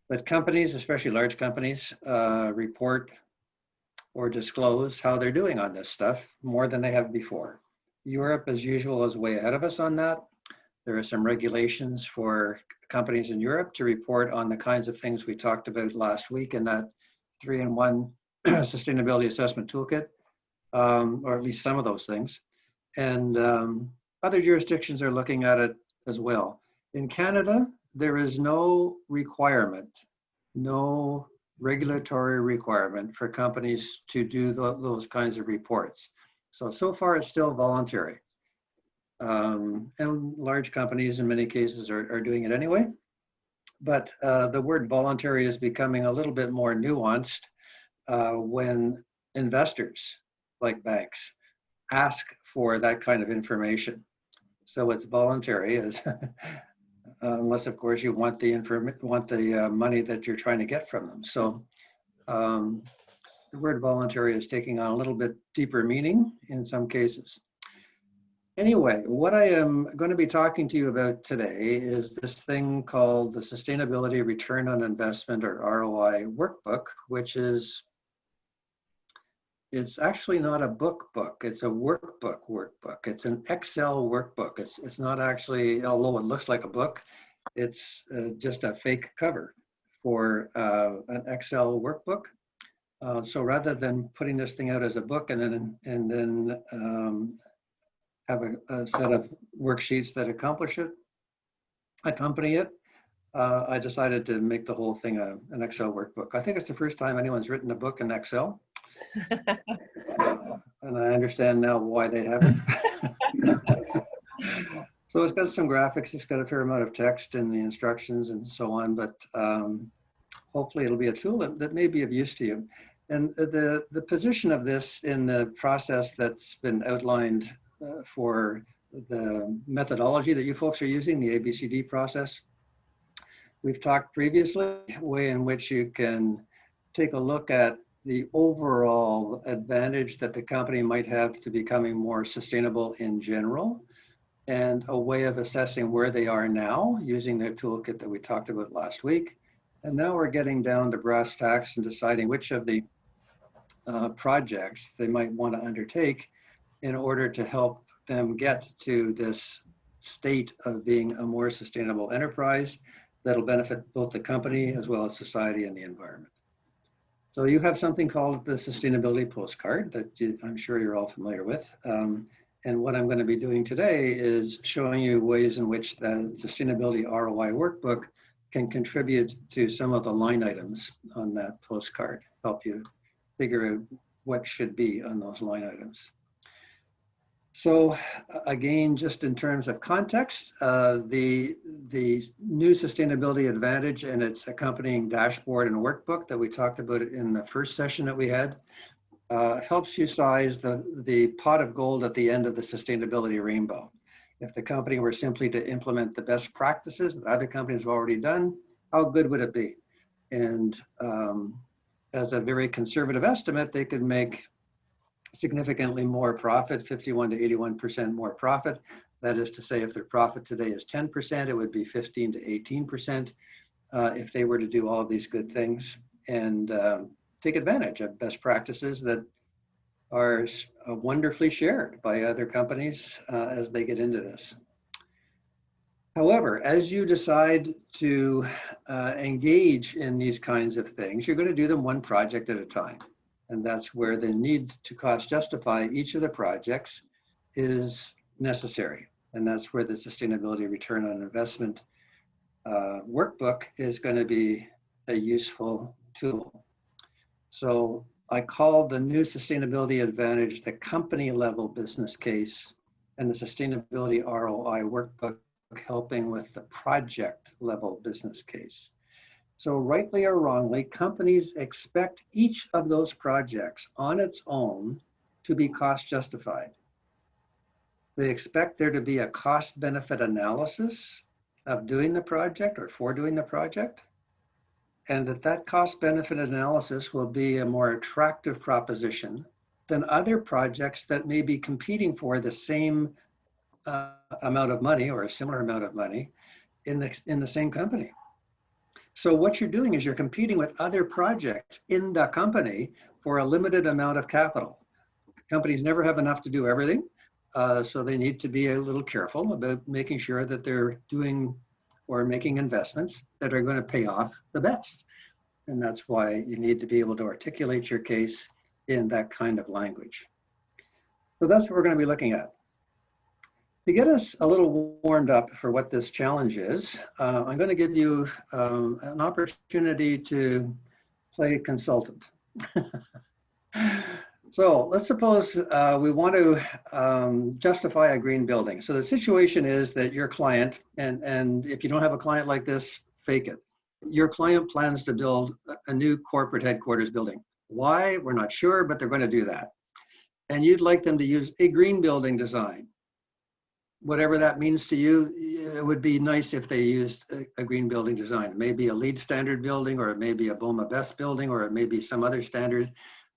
But companies, especially large companies, report or disclose how they're doing on this stuff more than they have before. Europe, as usual, is way ahead of us on that. There are some regulations for companies in Europe to report on the kinds of things we talked about last week in that 3-in-1 sustainability assessment toolkit, or at least some of those things. And other jurisdictions are looking at it as well. In Canada, there is no requirement, no regulatory requirement for companies to do those kinds of reports. So far it's still voluntary. And large companies in many cases are doing it anyway. But the word voluntary is becoming a little bit more nuanced when investors, like banks, ask for that kind of information. So it's voluntary, as unless of course you want the money that you're trying to get from them. So the word voluntary is taking on a little bit deeper meaning in some cases. Anyway, what I am going to be talking to you about today is this thing called the Sustainability Return on Investment, or ROI workbook, which is, it's actually not a book, it's a workbook. It's an Excel workbook. It's not actually, although it looks like a book, it's just a fake cover for an Excel workbook. So rather than putting this thing out as a book and then have a set of worksheets that accompany it, I decided to make the whole thing an Excel workbook. I think it's the first time anyone's written a book in Excel. And I understand now why they haven't. So it's got some graphics, it's got a fair amount of text and the instructions and so on, but hopefully it'll be a tool that may be of use to you. And the position of this in the process that's been outlined for the methodology that you folks are using, the ABCD process. We've talked previously, way in which you can take a look at the overall advantage that the company might have to becoming more sustainable in general, and a way of assessing where they are now using the toolkit that we talked about last week. And now we're getting down to brass tacks and deciding which of the projects they might want to undertake in order to help them get to this state of being a more sustainable enterprise that'll benefit both the company as well as society and the environment. So you have something called the Sustainability Postcard that I'm sure you're all familiar with. And what I'm going to be doing today is showing you ways in which the Sustainability ROI Workbook can contribute to some of the line items on that postcard, help you figure out what should be on those line items. So again, just in terms of context, the new Sustainability Advantage and its accompanying dashboard and workbook that we talked about in the first session that we had helps you size the pot of gold at the end of the sustainability rainbow. If the company were simply to implement the best practices that other companies have already done, how good would it be? And as a very conservative estimate, they could make significantly more profit, 51 to 81% more profit. That is to say, if their profit today is 10%, it would be 15 to 18% if they were to do all of these good things and take advantage of best practices that are wonderfully shared by other companies as they get into this. However, as you decide to engage in these kinds of things, you're going to do them one project at a time. And that's where the need to cost justify each of the projects is necessary. And that's where the Sustainability Return on Investment workbook is going to be a useful tool. So I call the new Sustainability Advantage the company level business case, and the Sustainability ROI workbook helping with the project level business case. So rightly or wrongly, companies expect each of those projects on its own to be cost justified. They expect there to be a cost benefit analysis of doing the project or for doing the project, and that cost benefit analysis will be a more attractive proposition than other projects that may be competing for the same amount of money or a similar amount of money in the same company. So what you're doing is you're competing with other projects in the company for a limited amount of capital. Companies never have enough to do everything, so they need to be a little careful about making sure that they're doing or making investments that are going to pay off the best. And that's why you need to be able to articulate your case in that kind of language. So that's what we're going to be looking at. To get us a little warmed up for what this challenge is, I'm going to give you an opportunity to play consultant. So let's suppose we want to justify a green building. So the situation is that your client, and if you don't have a client like this, fake it. Your client plans to build a new corporate headquarters building. Why? We're not sure, but they're going to do that. And you'd like them to use a green building design. Whatever that means to you, it would be nice if they used a green building design. It may be a LEED standard building, or it may be a BOMA BEST building, or it may be some other standard.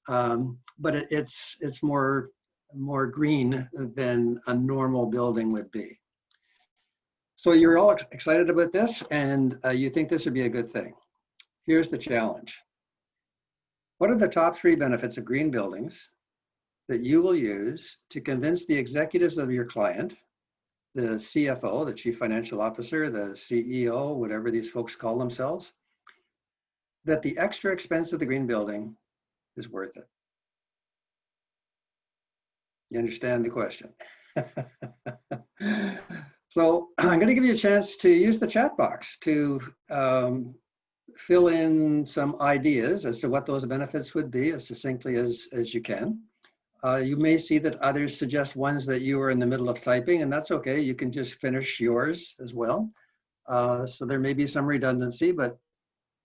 But it's more green than a normal building would be. So you're all excited about this, and you think this would be a good thing. Here's the challenge. What are the top 3 benefits of green buildings that you will use to convince the executives of your client, the CFO, the Chief Financial Officer, the CEO, whatever these folks call themselves, that the extra expense of the green building is worth it? You understand the question? So I'm going to give you a chance to use the chat box to fill in some ideas as to what those benefits would be as succinctly as you can. You may see that others suggest ones that you are in the middle of typing, and that's okay. You can just finish yours as well. So there may be some redundancy, but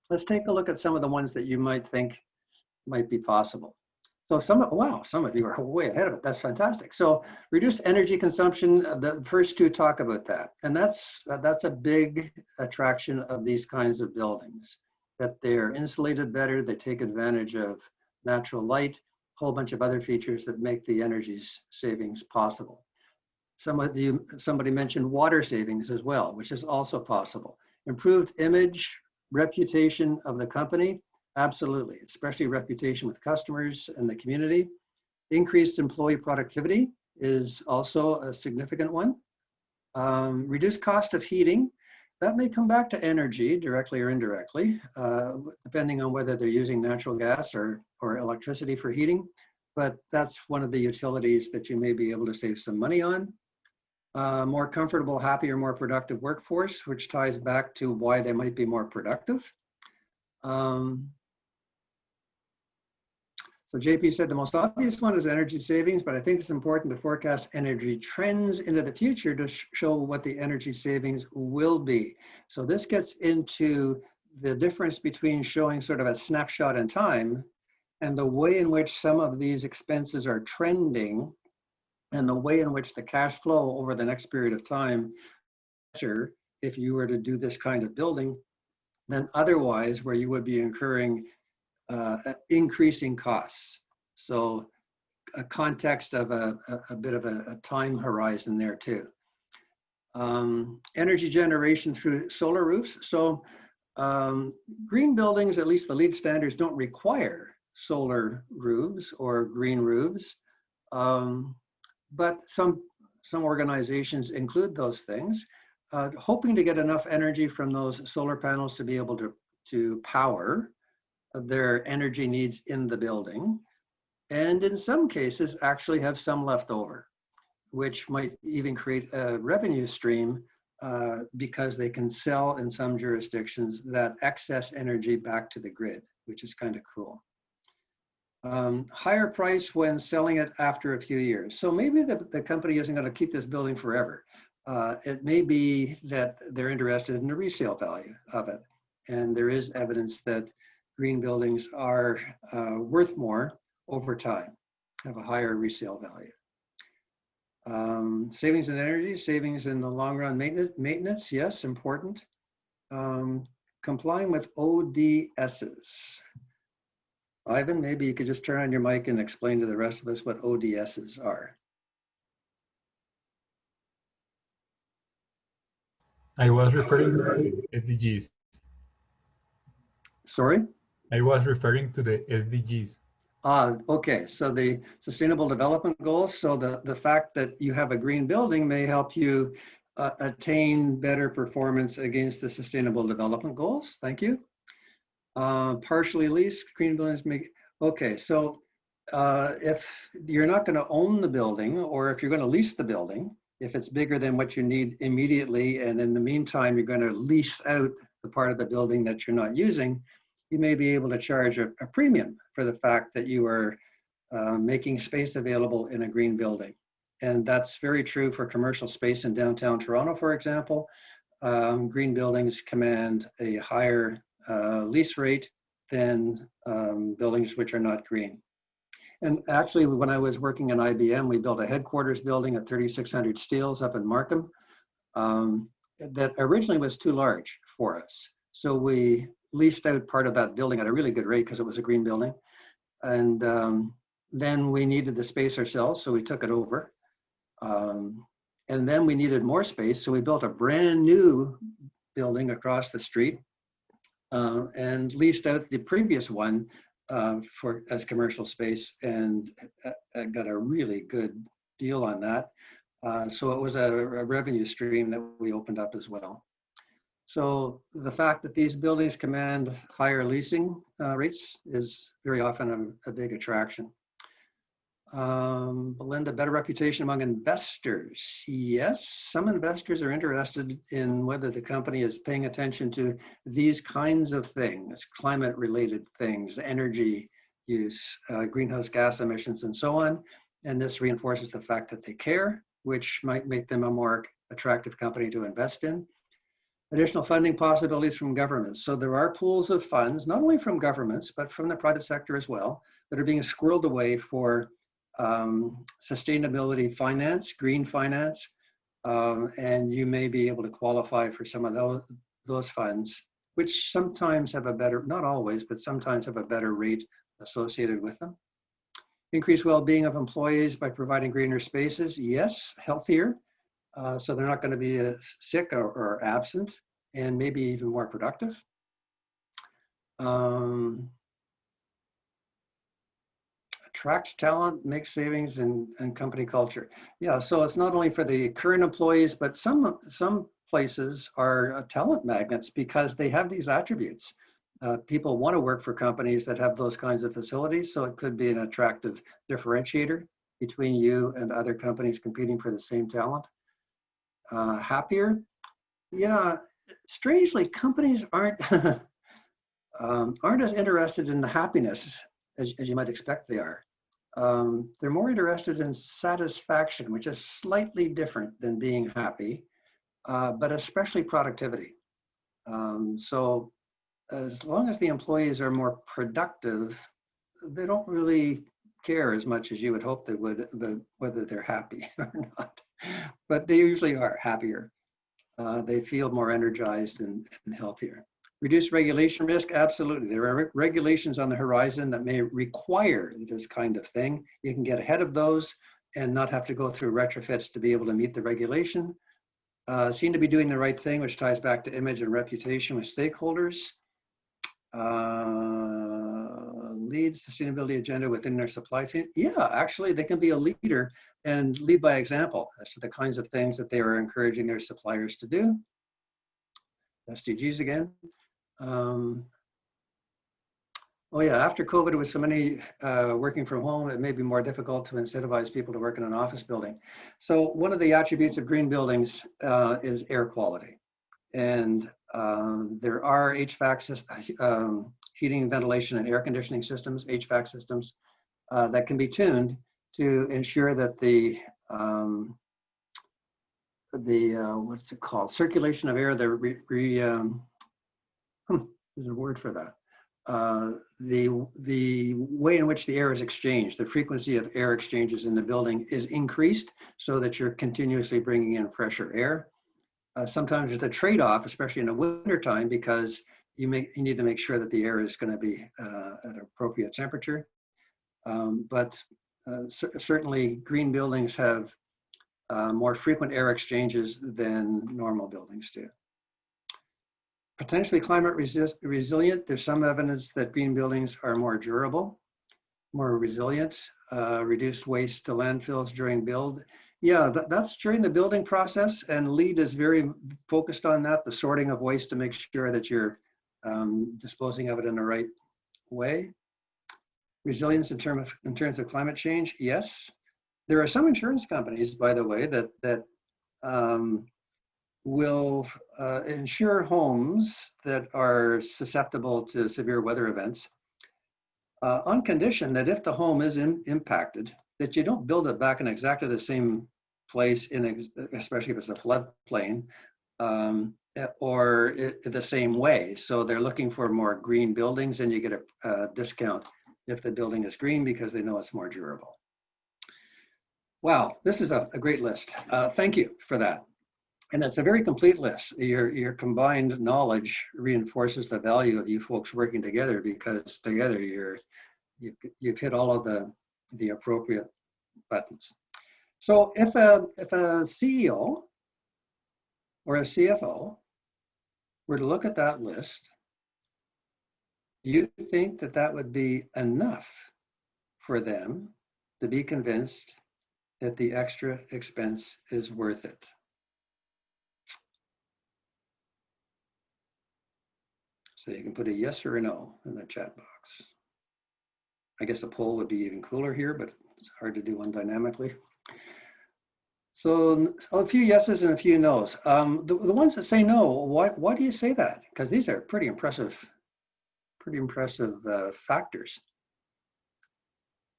let's take a look at some of the ones that you might think might be possible. So some of you are way ahead of it. That's fantastic. So reduce energy consumption, the first 2 talk about that. And that's a big attraction of these kinds of buildings, that they're insulated better, they take advantage of natural light, a whole bunch of other features that make the energy savings possible. Somebody mentioned water savings as well, which is also possible. Improved image, reputation of the company. Absolutely, especially reputation with customers and the community. Increased employee productivity is also a significant one. Reduced cost of heating. That may come back to energy, directly or indirectly, depending on whether they're using natural gas or electricity for heating. But that's one of the utilities that you may be able to save some money on. More comfortable, happier, more productive workforce, which ties back to why they might be more productive. So JP said the most obvious one is energy savings, but I think it's important to forecast energy trends into the future to show what the energy savings will be. So this gets into the difference between showing sort of a snapshot in time and the way in which some of these expenses are trending and the way in which the cash flow over the next period of time, if you were to do this kind of building, than otherwise where you would be incurring increasing costs. So a context of a bit of a time horizon there too. Energy generation through solar roofs. So green buildings, at least the LEED standards, don't require solar roofs or green roofs, but some organizations include those things, hoping to get enough energy from those solar panels to be able to power their energy needs in the building, and in some cases actually have some left over, which might even create a revenue stream because they can sell in some jurisdictions that excess energy back to the grid, which is kind of cool. Higher price when selling it after a few years. So maybe the company isn't going to keep this building forever. It may be that they're interested in the resale value of it. And there is evidence that green buildings are worth more over time, have a higher resale value. Savings in energy, savings in the long run maintenance, yes, important. Complying with ODSs. Ivan, maybe you could just turn on your mic and explain to the rest of us what ODSs are. I was referring to SDGs. Sorry? I was referring to the SDGs. Okay, so the Sustainable Development Goals. So the fact that you have a green building may help you attain better performance against the Sustainable Development Goals. Thank you. Partially leased green buildings make, okay, so if you're not going to own the building, or if you're going to lease the building, if it's bigger than what you need immediately, and in the meantime, you're going to lease out the part of the building that you're not using, you may be able to charge a premium for the fact that you are making space available in a green building. And that's very true for commercial space in downtown Toronto, for example. Green buildings command a higher lease rate than buildings which are not green. And actually, when I was working in IBM, we built a headquarters building at 3600 Steeles up in Markham that originally was too large for us. So we leased out part of that building at a really good rate because it was a green building. And then we needed the space ourselves, so we took it over. And then we needed more space, so we built a brand new building across the street and leased out the previous one as commercial space, and got a really good deal on that. So it was a revenue stream that we opened up as well. So the fact that these buildings command higher leasing rates is very often a big attraction. Belinda, better reputation among investors. Yes, some investors are interested in whether the company is paying attention to these kinds of things, climate related things, energy use, greenhouse gas emissions, and so on. And this reinforces the fact that they care, which might make them a more attractive company to invest in. Additional funding possibilities from governments. So there are pools of funds, not only from governments, but from the private sector as well, that are being squirreled away for sustainability finance, green finance, and you may be able to qualify for some of those funds, which sometimes have a better, not always, but sometimes have a better rate associated with them. Increase well-being of employees by providing greener spaces. Yes, healthier. So they're not going to be sick or absent, and maybe even more productive. Attract talent, make savings, and company culture. Yeah, so it's not only for the current employees, but some places are talent magnets because they have these attributes. People want to work for companies that have those kinds of facilities, so it could be an attractive differentiator between you and other companies competing for the same talent. Happier? Yeah, strangely, companies aren't as interested in the happiness as you might expect they are. They're more interested in satisfaction, which is slightly different than being happy, but especially productivity. So as long as the employees are more productive, they don't really care as much as you would hope they would about whether they're happy or not. But they usually are happier. They feel more energized and healthier. Reduce regulation risk, absolutely. There are regulations on the horizon that may require this kind of thing. You can get ahead of those and not have to go through retrofits to be able to meet the regulation. Seem to be doing the right thing, which ties back to image and reputation with stakeholders. Lead sustainability agenda within their supply chain. Yeah, actually, they can be a leader and lead by example as to the kinds of things that they are encouraging their suppliers to do. SDGs again. Oh yeah, after COVID, with so many working from home, it may be more difficult to incentivize people to work in an office building. So one of the attributes of green buildings is air quality. And there are HVAC, heating, ventilation, and air conditioning systems, HVAC systems, that can be tuned to ensure that the what's it called? Circulation of air, there's a word for that. The way in which the air is exchanged, the frequency of air exchanges in the building is increased so that you're continuously bringing in fresher air. Sometimes there's a trade-off, especially in the winter time, because you need to make sure that the air is going to be at an appropriate temperature. Certainly green buildings have more frequent air exchanges than normal buildings do. Potentially climate resilient. There's some evidence that green buildings are more durable, more resilient, reduced waste to landfills during build. Yeah, that's during the building process, and LEED is very focused on that, the sorting of waste to make sure that you're disposing of it in the right way. Resilience in terms of climate change, yes. There are some insurance companies, by the way, that will insure homes that are susceptible to severe weather events on condition that if the home is impacted, that you don't build it back in exactly the same place, especially if it's a floodplain, or the same way. So they're looking for more green buildings, and you get a discount if the building is green because they know it's more durable. Wow, this is a great list. Thank you for that. And it's a very complete list. Your combined knowledge reinforces the value of you folks working together, because together you've hit all of the appropriate buttons. So if a CEO or a CFO were to look at that list, do you think that that would be enough for them to be convinced that the extra expense is worth it? So you can put a yes or a no in the chat box. I guess a poll would be even cooler here, but it's hard to do one dynamically. So a few yeses and a few nos. The ones that say no, why do you say that? Because these are pretty impressive factors.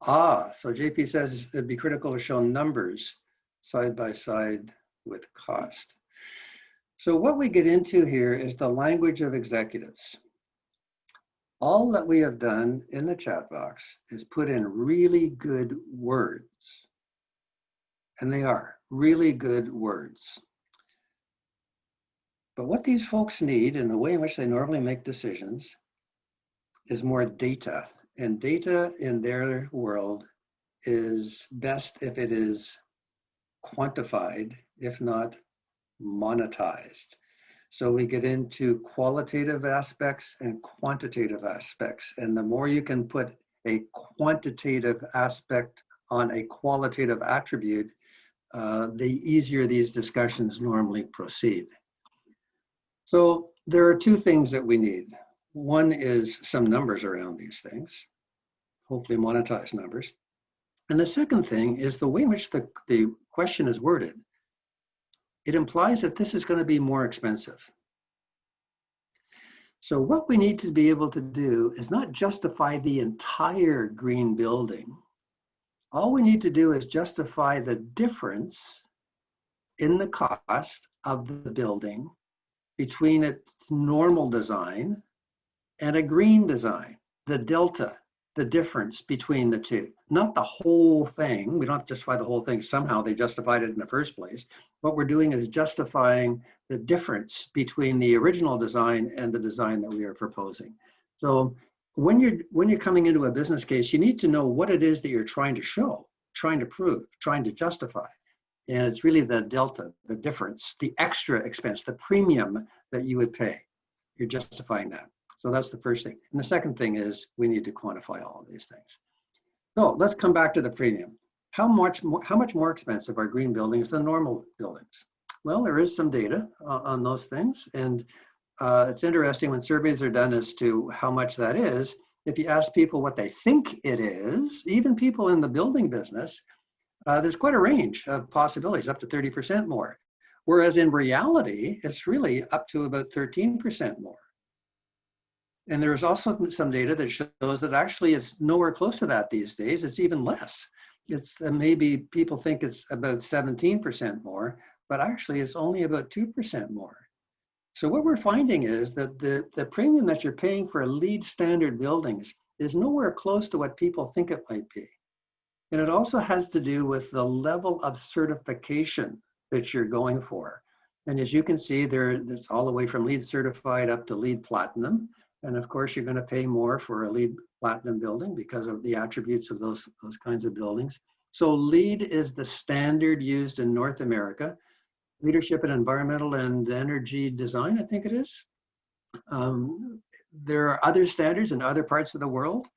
So JP says it'd be critical to show numbers side by side with cost. So what we get into here is the language of executives. All that we have done in the chat box is put in really good words. And they are really good words. But what these folks need, in the way in which they normally make decisions, is more data. And data in their world is best if it is quantified, if not monetized. So we get into qualitative aspects and quantitative aspects. And the more you can put a quantitative aspect on a qualitative attribute, the easier these discussions normally proceed. So there are two things that we need. One is some numbers around these things, hopefully monetized numbers. And the second thing is the way in which the question is worded. It implies that this is going to be more expensive. So what we need to be able to do is not justify the entire green building. All we need to do is justify the difference in the cost of the building between its normal design and a green design, the delta, the difference between the two, not the whole thing. We don't have to justify the whole thing. Somehow they justified it in the first place. What we're doing is justifying the difference between the original design and the design that we are proposing. So when you're coming into a business case, you need to know what it is that you're trying to show, trying to prove, trying to justify. And it's really the delta, the difference, the extra expense, the premium that you would pay. You're justifying that. So that's the first thing. And the second thing is we need to quantify all of these things. So let's come back to the premium. How much more expensive are green buildings than normal buildings? Well, there is some data on those things. And it's interesting when surveys are done as to how much that is. If you ask people what they think it is, even people in the building business, there's quite a range of possibilities, up to 30% more. Whereas in reality, it's really up to about 13% more. And there's also some data that shows that actually it's nowhere close to that these days. It's even less. It's maybe people think it's about 17% more, but actually it's only about 2% more. So what we're finding is that the premium that you're paying for LEED standard buildings is nowhere close to what people think it might be. And it also has to do with the level of certification that you're going for. And as you can see there, it's all the way from LEED certified up to LEED Platinum. And of course, you're going to pay more for a LEED Platinum building because of the attributes of those kinds of buildings. So LEED is the standard used in North America. Leadership in Environmental and Energy Design, I think it is. There are other standards in other parts of the world.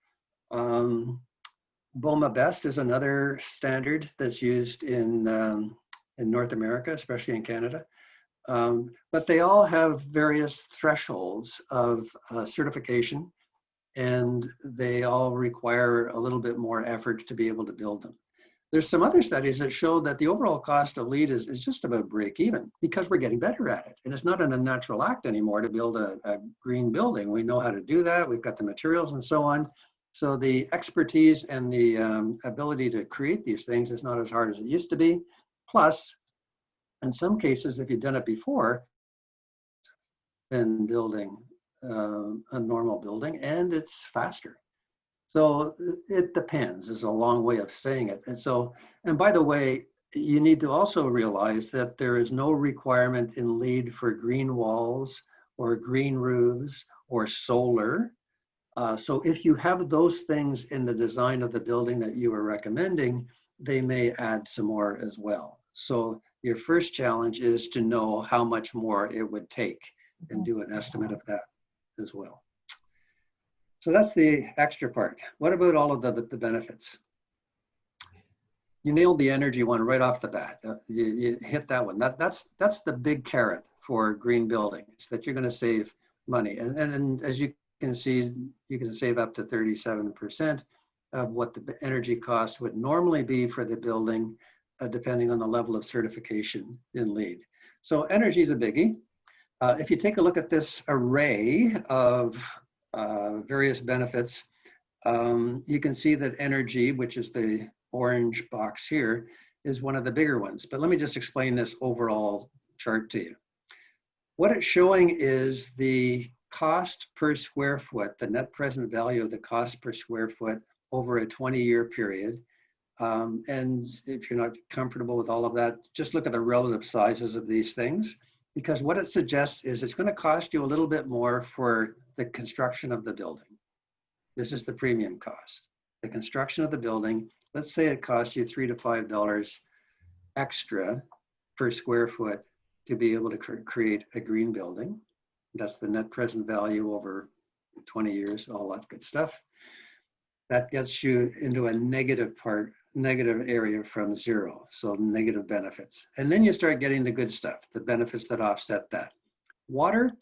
BOMA Best is another standard that's used in North America, especially in Canada. But they all have various thresholds of certification, and they all require a little bit more effort to be able to build them. There's some other studies that show that the overall cost of LEED is just about break even because we're getting better at it. And it's not an unnatural act anymore to build a green building. We know how to do that. We've got the materials and so on. So the expertise and the ability to create these things is not as hard as it used to be. Plus, in some cases, if you've done it before, than building a normal building, and it's faster. So it depends is a long way of saying it. And so, and by the way, you need to also realize that there is no requirement in LEED for green walls or green roofs or solar. So if you have those things in the design of the building that you are recommending, they may add some more as well. So your first challenge is to know how much more it would take and do an estimate of that as well. So that's the extra part. What about all of the benefits? You nailed the energy one right off the bat. You hit that one. That's the big carrot for green buildings, that you're going to save money. And as you can see, you can save up to 37% of what the energy cost would normally be for the building, depending on the level of certification in LEED. So energy is a biggie. If you take a look at this array of various benefits, you can see that energy, which is the orange box here, is one of the bigger ones. But let me just explain this overall chart to you. What it's showing is the cost per square foot, the net present value of the cost per square foot over a 20-year period. And if you're not comfortable with all of that, just look at the relative sizes of these things, because what it suggests is it's going to cost you a little bit more for the construction of the building. This is the premium cost. The construction of the building, let's say it costs you $3 to $5 extra per square foot to be able to create a green building. That's the net present value over 20 years, all that good stuff. That gets you into a negative area from zero, so negative benefits. And then you start getting the good stuff, the benefits that offset that. Water,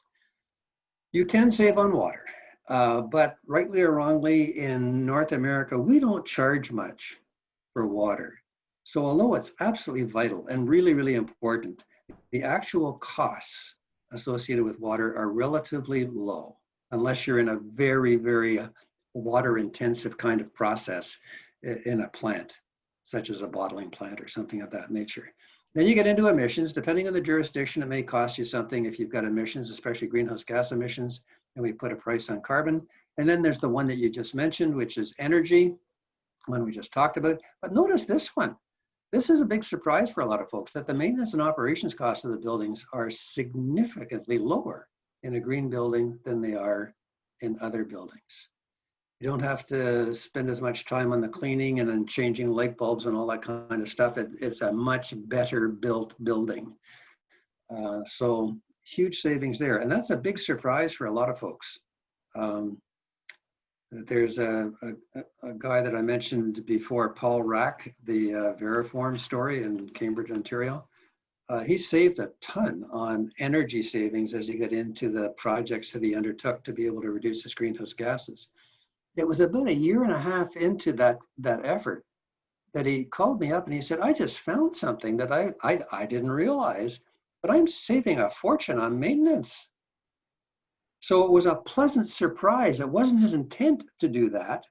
you can save on water, but rightly or wrongly in North America, we don't charge much for water. So although it's absolutely vital and really, really important, the actual costs associated with water are relatively low, unless you're in a very, very water intensive kind of process in a plant, such as a bottling plant or something of that nature. Then you get into emissions. Depending on the jurisdiction, it may cost you something if you've got emissions, especially greenhouse gas emissions, and we put a price on carbon. And then there's the one that you just mentioned, which is energy, one we just talked about. But notice this one. This is a big surprise for a lot of folks, that the maintenance and operations costs of the buildings are significantly lower in a green building than they are in other buildings. You don't have to spend as much time on the cleaning and then changing light bulbs and all that kind of stuff. It's a much better built building. So huge savings there. And that's a big surprise for a lot of folks. There's a guy that I mentioned before, Paul Rack, the Veriform story in Cambridge, Ontario. He saved a ton on energy savings as he got into the projects that he undertook to be able to reduce his greenhouse gases. It was about 1.5 years into that effort that he called me up and he said, I just found something that I didn't realize, but I'm saving a fortune on maintenance. So it was a pleasant surprise. It wasn't his intent to do that,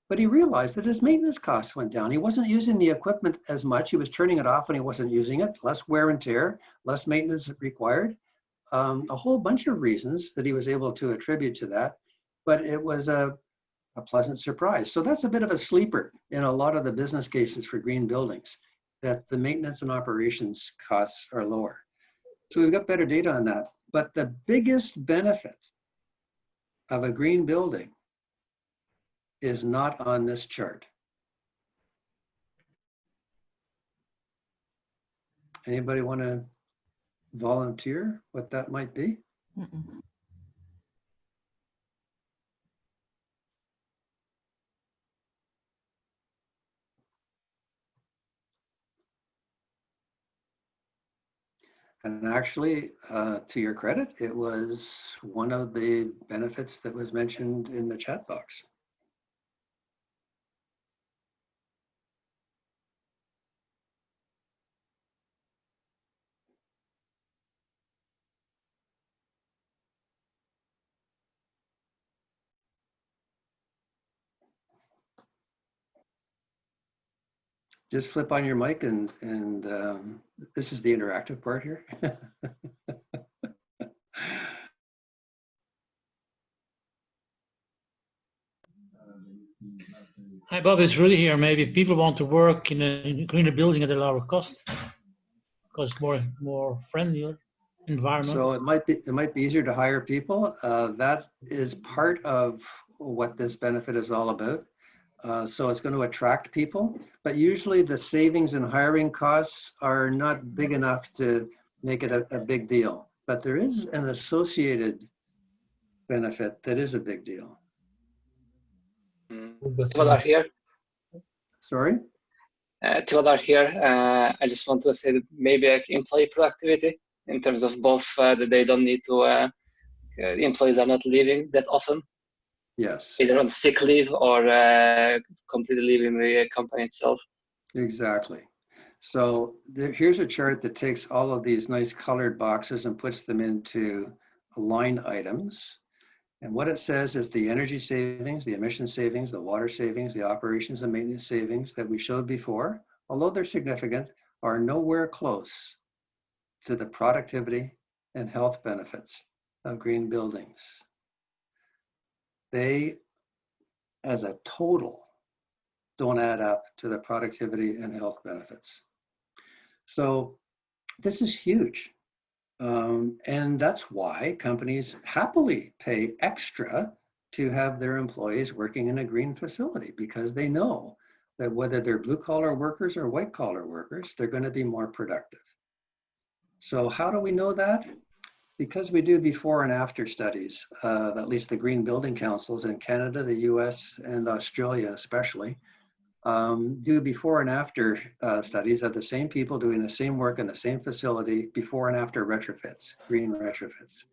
but he realized that his maintenance costs went down. He wasn't using the equipment as much. He was turning it off when he wasn't using it, less wear and tear, less maintenance required. A whole bunch of reasons that he was able to attribute to that, but it was a pleasant surprise. So that's a bit of a sleeper in a lot of the business cases for green buildings, that the maintenance and operations costs are lower. So we've got better data on that. But the biggest benefit of a green building is not on this chart. Anybody want to volunteer what that might be? And actually, to your credit, it was one of the benefits that was mentioned in the chat box. Just flip on your mic and this is the interactive part here. Hi, Bob. It's Rudy here. Maybe people want to work in a greener building at a lower cost because more friendlier environment. So it might be easier to hire people. That is part of what this benefit is all about. So it's going to attract people, but usually the savings in hiring costs are not big enough to make it a big deal. But there is an associated benefit that is a big deal. Willard here. Sorry? Willard here. I just want to say that maybe like employee productivity in terms of both that they don't need to, the employees are not leaving that often. Yes. Either on sick leave or completely leaving the company itself. Exactly. So here's a chart that takes all of these nice colored boxes and puts them into line items. And what it says is the energy savings, the emission savings, the water savings, the operations and maintenance savings that we showed before, although they're significant, are nowhere close to the productivity and health benefits of green buildings. They, as a total, don't add up to the productivity and health benefits. So this is huge. And that's why companies happily pay extra to have their employees working in a green facility, because they know that whether they're blue collar workers or white collar workers, they're going to be more productive. So how do we know that? Because we do before and after studies, at least the green building councils in Canada, the US, and Australia especially, do before and after studies of the same people doing the same work in the same facility before and after retrofits, green retrofits.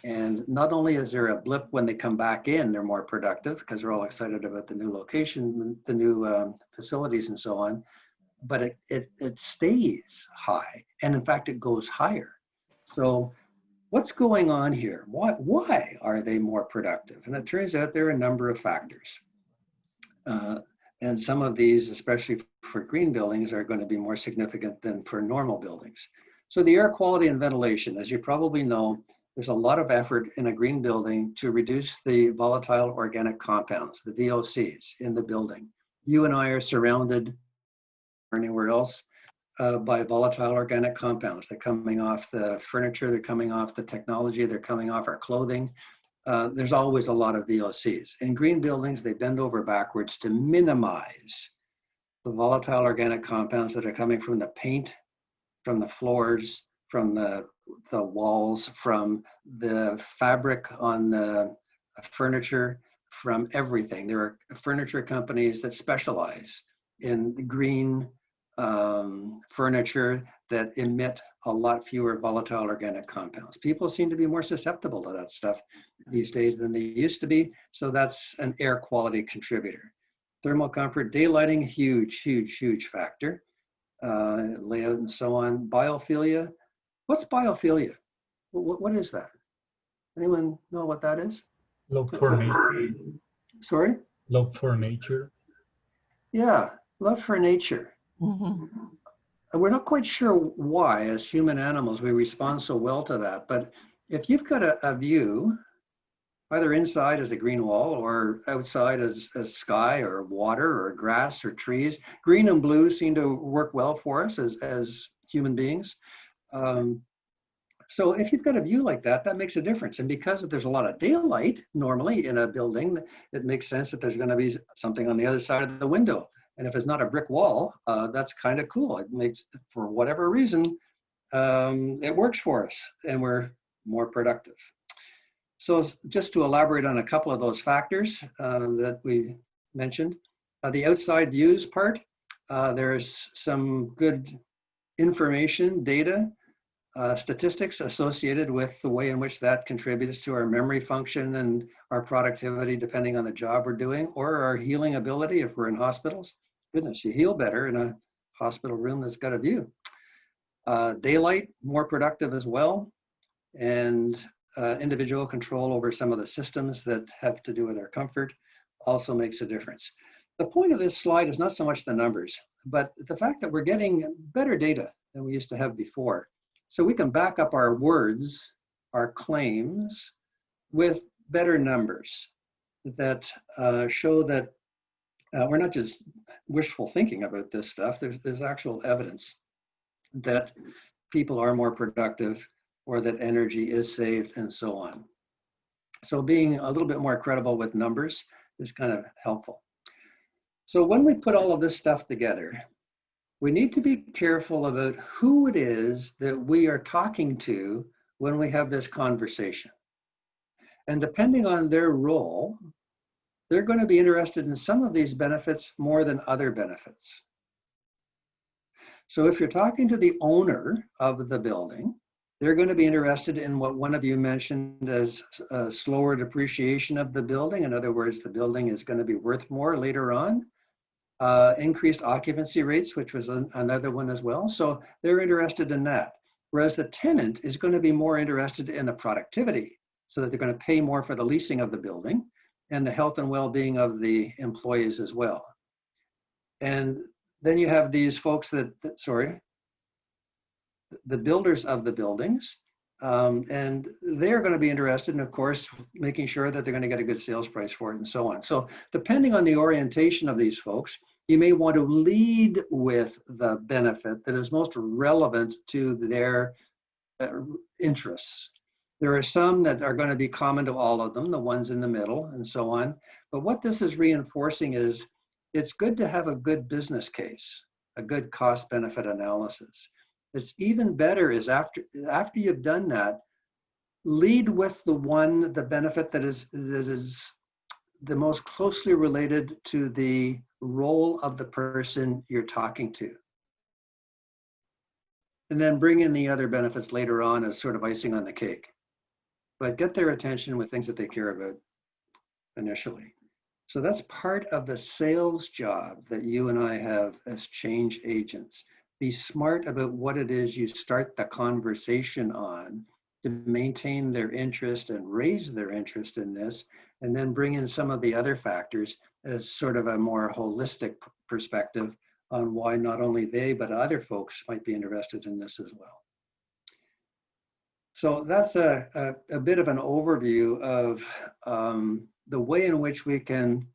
And not only is there a blip when they come back in, they're more productive because they're all excited about the new location, the new facilities and so on, but it stays high. And in fact, it goes higher. So what's going on here? Why are they more productive? And it turns out there are a number of factors. And some of these, especially for green buildings, are going to be more significant than for normal buildings. So the air quality and ventilation, as you probably know, there's a lot of effort in a green building to reduce the volatile organic compounds, the VOCs, in the building. You and I are surrounded or anywhere else by volatile organic compounds. They're coming off the furniture, they're coming off the technology, they're coming off our clothing. There's always a lot of VOCs. In green buildings, they bend over backwards to minimize the volatile organic compounds that are coming from the paint, from the floors, from the walls, from the fabric on the furniture, from everything. There are furniture companies that specialize in green furniture that emit a lot fewer volatile organic compounds. People seem to be more susceptible to that stuff these days than they used to be. So that's an air quality contributor. Thermal comfort, daylighting, huge factor. Layout and so on. Biophilia. What's biophilia? What is that? Anyone know what that is? Love for nature. Sorry? Love for nature. Yeah, love for nature. Mm-hmm. We're not quite sure why, as human animals, we respond so well to that. But if you've got a view, either inside as a green wall or outside as sky or water or grass or trees, green and blue seem to work well for us as human beings. So if you've got a view like that, that makes a difference. And because there's a lot of daylight normally in a building, it makes sense that there's going to be something on the other side of the window. And if it's not a brick wall, that's kind of cool. It makes, for whatever reason, it works for us and we're more productive. So just to elaborate on a couple of those factors that we mentioned, the outside views part, there's some good information, data statistics associated with the way in which that contributes to our memory function and our productivity, depending on the job we're doing, or our healing ability if we're in hospitals. Goodness, you heal better in a hospital room that's got a view. Daylight, more productive as well, and individual control over some of the systems that have to do with our comfort also makes a difference. The point of this slide is not so much the numbers, but the fact that we're getting better data than we used to have before. So we can back up our words, our claims, with better numbers that show that we're not just wishful thinking about this stuff. There's actual evidence that people are more productive or that energy is saved and so on. So being a little bit more credible with numbers is kind of helpful. So when we put all of this stuff together, we need to be careful about who it is that we are talking to when we have this conversation. And depending on their role, they're going to be interested in some of these benefits more than other benefits. So if you're talking to the owner of the building, they're going to be interested in what one of you mentioned as a slower depreciation of the building. In other words, the building is going to be worth more later on. Increased occupancy rates, which was another one as well. So they're interested in that. Whereas the tenant is going to be more interested in the productivity, so that they're going to pay more for the leasing of the building and the health and well-being of the employees as well. And then you have these folks the builders of the buildings, and they're going to be interested in, of course, making sure that they're going to get a good sales price for it and so on. So depending on the orientation of these folks, you may want to lead with the benefit that is most relevant to their interests. There are some that are going to be common to all of them, the ones in the middle and so on. But what this is reinforcing is it's good to have a good business case, a good cost-benefit analysis. It's even better is after you've done that, lead with the benefit that is the most closely related to the role of the person you're talking to. And then bring in the other benefits later on as sort of icing on the cake. But get their attention with things that they care about initially. So that's part of the sales job that you and I have as change agents. Be smart about what it is you start the conversation on to maintain their interest and raise their interest in this, and then bring in some of the other factors as sort of a more holistic perspective on why not only they, but other folks might be interested in this as well. So that's a bit of an overview of the way in which we can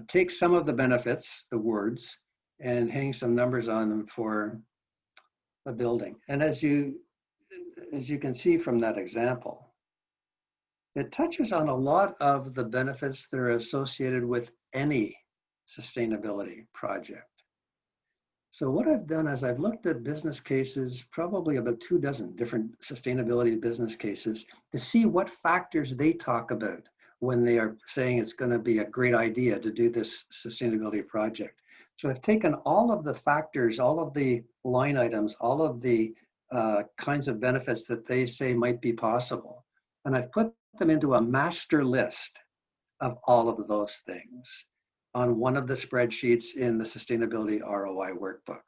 take some of the benefits, the words, and hang some numbers on them for a building. And as you can see from that example, it touches on a lot of the benefits that are associated with any sustainability project. So what I've done is I've looked at business cases, probably about 24 different sustainability business cases, to see what factors they talk about when they are saying it's going to be a great idea to do this sustainability project. So I've taken all of the factors, all of the line items, all of the kinds of benefits that they say might be possible, and I've put them into a master list of all of those things on one of the spreadsheets in the Sustainability ROI workbook.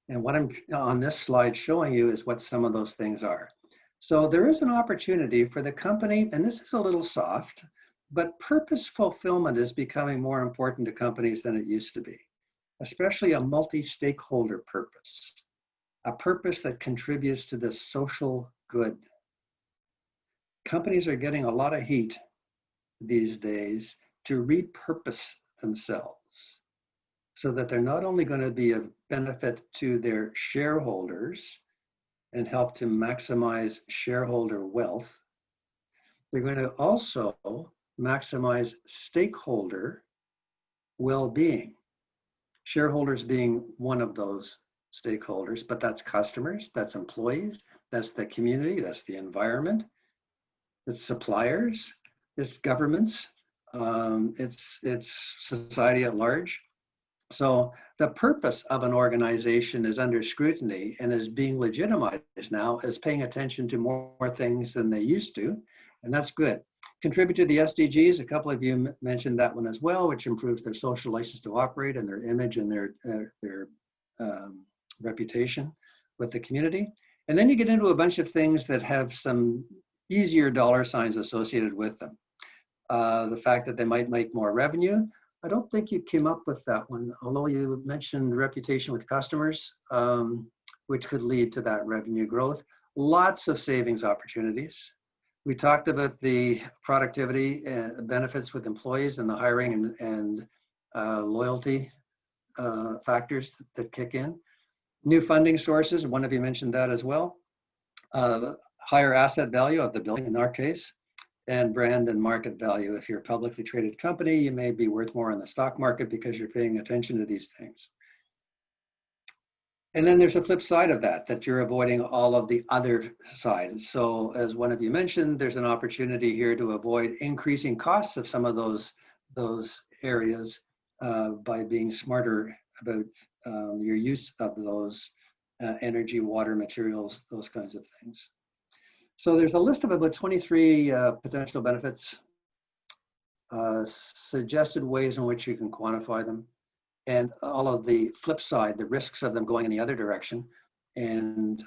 And what I'm on this slide showing you is what some of those things are. So there is an opportunity for the company, and this is a little soft, but purpose fulfillment is becoming more important to companies than it used to be, especially a multi-stakeholder purpose, a purpose that contributes to the social good. Companies are getting a lot of heat these days to repurpose themselves so that they're not only going to be of benefit to their shareholders and help to maximize shareholder wealth, they're going to also maximize stakeholder well-being. Shareholders being one of those stakeholders, but that's customers, that's employees, that's the community, that's the environment, it's suppliers, it's governments, it's society at large. So the purpose of an organization is under scrutiny and is being legitimized now as paying attention to more things than they used to, and that's good. Contribute to the SDGs, a couple of you mentioned that one as well, which improves their social license to operate and their image and their reputation with the community. And then you get into a bunch of things that have some easier dollar signs associated with them. The fact that they might make more revenue. I don't think you came up with that one, although you mentioned reputation with customers, which could lead to that revenue growth. Lots of savings opportunities. We talked about the productivity benefits with employees and the hiring and loyalty factors that kick in. New funding sources, one of you mentioned that as well. Higher asset value of the building in our case, and brand and market value. If you're a publicly traded company, you may be worth more in the stock market because you're paying attention to these things. And then there's a flip side of that, that you're avoiding all of the other sides. So as one of you mentioned, there's an opportunity here to avoid increasing costs of some of those areas by being smarter about your use of those energy, water, materials, those kinds of things. So there's a list of about 23 potential benefits, suggested ways in which you can quantify them, and all of the flip side, the risks of them going in the other direction, and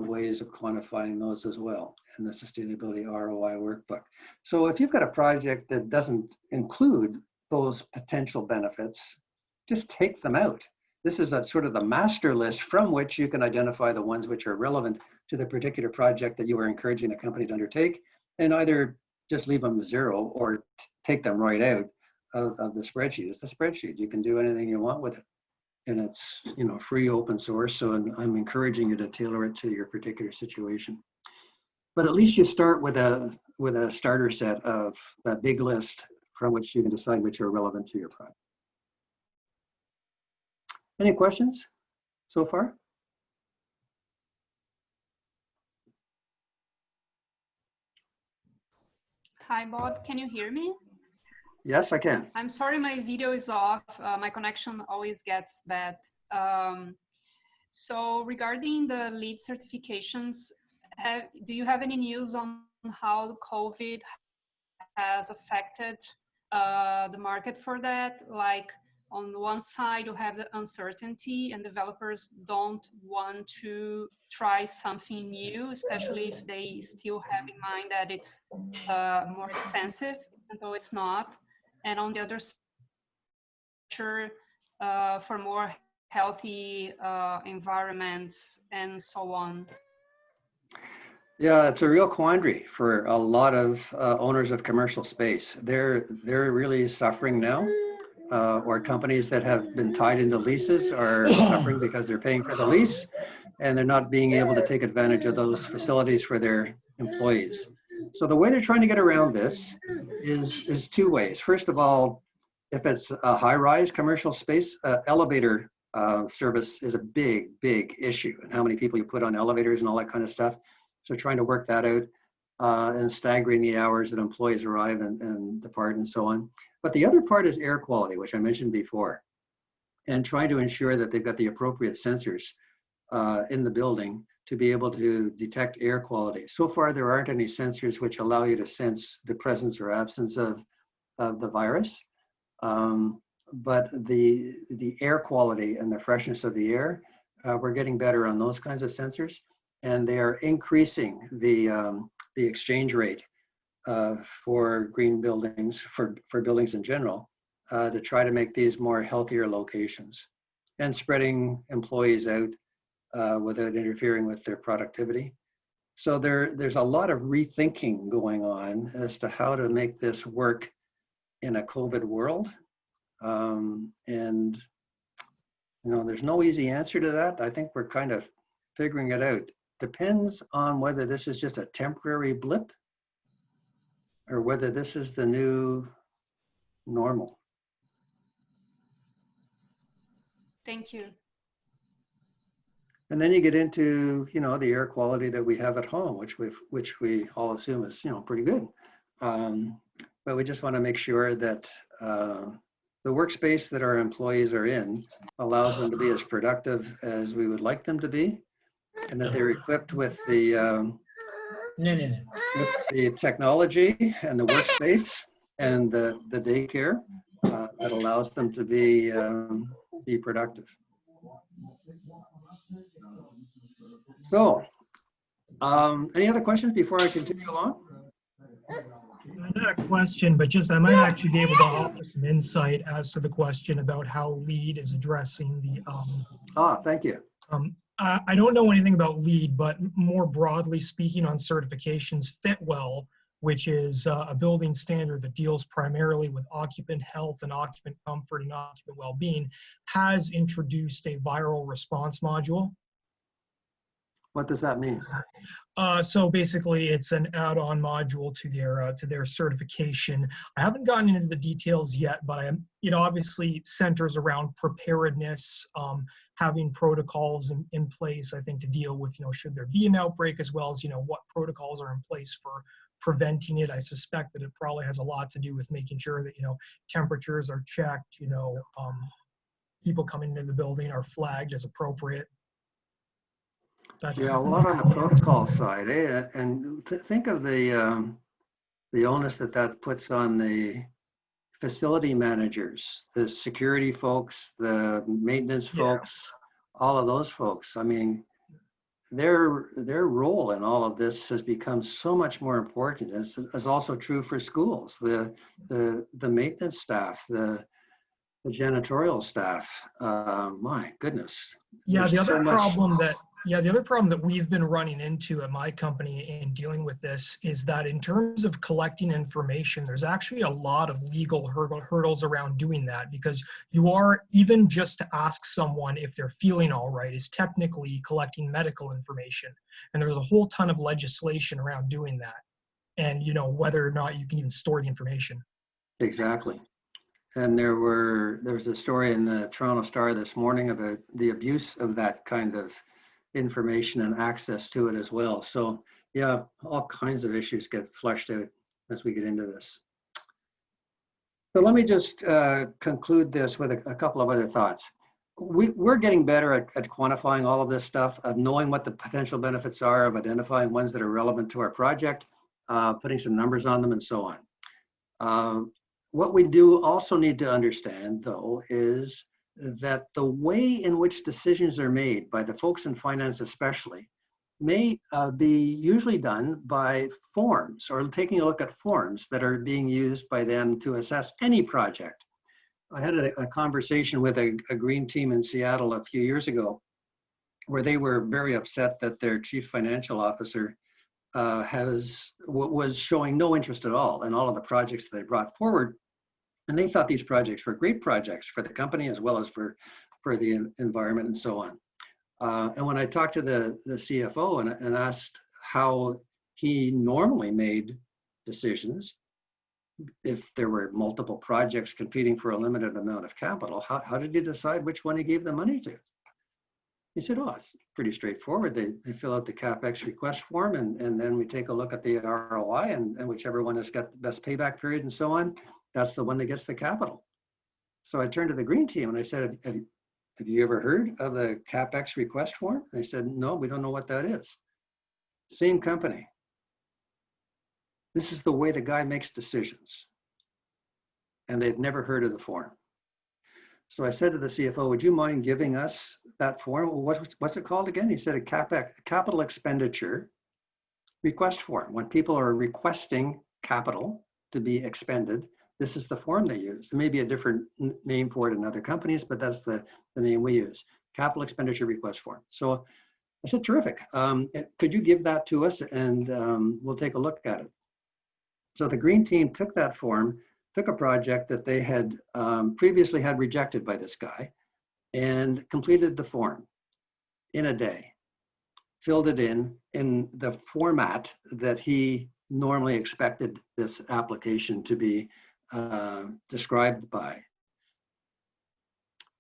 ways of quantifying those as well in the Sustainability ROI Workbook. So if you've got a project that doesn't include those potential benefits, just take them out. This is a sort of the master list from which you can identify the ones which are relevant to the particular project that you are encouraging a company to undertake, and either just leave them zero or take them right out of the spreadsheet. It's a spreadsheet. You can do anything you want with it. And it's, you know, free, open source. So I'm encouraging you to tailor it to your particular situation. But at least you start with a starter set of that big list from which you can decide which are relevant to your project. Any questions so far? Hi, Bob. Can you hear me? Yes, I can. I'm sorry, my video is off. My connection always gets bad. So regarding the LEED certifications, do you have any news on how COVID has affected the market for that? Like, on the one side, you have the uncertainty and developers don't want to try something new, especially if they still have in mind that it's more expensive, even though it's not. And on the other side, for more healthy environments and so on. Yeah, it's a real quandary for a lot of owners of commercial space. They're really suffering now. Or companies that have been tied into leases are suffering because they're paying for the lease and they're not being able to take advantage of those facilities for their employees. So the way they're trying to get around this is two ways. First of all, if it's a high-rise commercial space, elevator service is a big issue, and how many people you put on elevators and all that kind of stuff. So trying to work that out and staggering the hours that employees arrive and depart and so on. But the other part is air quality, which I mentioned before, and trying to ensure that they've got the appropriate sensors in the building to be able to detect air quality. So far, there aren't any sensors which allow you to sense the presence or absence of the virus. But the air quality and the freshness of the air, we're getting better on those kinds of sensors, and they are increasing the exchange rate for green buildings, for buildings in general, to try to make these more healthier locations and spreading employees out without interfering with their productivity. So there's a lot of rethinking going on as to how to make this work in a COVID world. And you know, there's no easy answer to that. I think we're kind of figuring it out. Depends on whether this is just a temporary blip or whether this is the new normal. Thank you. And then you get into, you know, the air quality that we have at home, which we all assume is, you know, pretty good. But we just want to make sure that the workspace that our employees are in allows them to be as productive as we would like them to be, and that they're equipped with the technology and the workspace and the daycare that allows them to be productive. So, any other questions before I continue along? Not a question, but just I might actually be able to offer some insight as to the question about how LEED is addressing the. Thank you. I don't know anything about LEED, but more broadly speaking on certifications, Fitwel, which is a building standard that deals primarily with occupant health and occupant comfort and occupant well-being, has introduced a viral response module. What does that mean? So basically, it's an add-on module to their certification. I haven't gotten into the details yet, but it obviously centers around preparedness, having protocols in place, I think, to deal with, should there be an outbreak, as well as, what protocols are in place for preventing it. I suspect that it probably has a lot to do with making sure that, temperatures are checked, people coming into the building are flagged as appropriate. Yeah, a lot on the protocol side, eh? And think of the onus that puts on the facility managers, the security folks, the maintenance folks, all of those folks. I mean, their role in all of this has become so much more important. It's also true for schools, the maintenance staff, the janitorial staff. My goodness. Yeah, the other problem that we've been running into at my company in dealing with this is that in terms of collecting information, there's actually a lot of legal hurdles around doing that, because you are, even just to ask someone if they're feeling all right is technically collecting medical information. And there's a whole ton of legislation around doing that. And, whether or not you can even store the information. Exactly. And there was a story in the Toronto Star this morning about the abuse of that kind of information and access to it as well. So yeah, all kinds of issues get fleshed out as we get into this. So let me just conclude this with a couple of other thoughts. We're getting better at quantifying all of this stuff, of knowing what the potential benefits are, of identifying ones that are relevant to our project, putting some numbers on them and so on. What we do also need to understand, though, is that the way in which decisions are made by the folks in finance especially may be usually done by forms, or taking a look at forms that are being used by them to assess any project. I had a conversation with a green team in Seattle a few years ago where they were very upset that their chief financial officer was showing no interest at all in all of the projects that they brought forward. And they thought these projects were great projects for the company as well as for the environment and so on. And when I talked to the CFO and asked how he normally made decisions, if there were multiple projects competing for a limited amount of capital, how did he decide which one he gave the money to? He said, oh, it's pretty straightforward. They fill out the CapEx request form, and then we take a look at the ROI, and whichever one has got the best payback period and so on, that's the one that gets the capital. So I turned to the green team and I said, have you ever heard of the CapEx request form? They said, no, we don't know what that is. Same company. This is the way the guy makes decisions. And they've never heard of the form. So I said to the CFO, would you mind giving us that form? Well, what's it called again? He said a capital expenditure request form. When people are requesting capital to be expended, this is the form they use. There may be a different name for it in other companies, but that's the name we use, capital expenditure request form. So I said, terrific. Could you give that to us and we'll take a look at it. So the green team took that form, took a project that they had previously had rejected by this guy, and completed the form in a day, filled it in the format that he normally expected this application to be described by.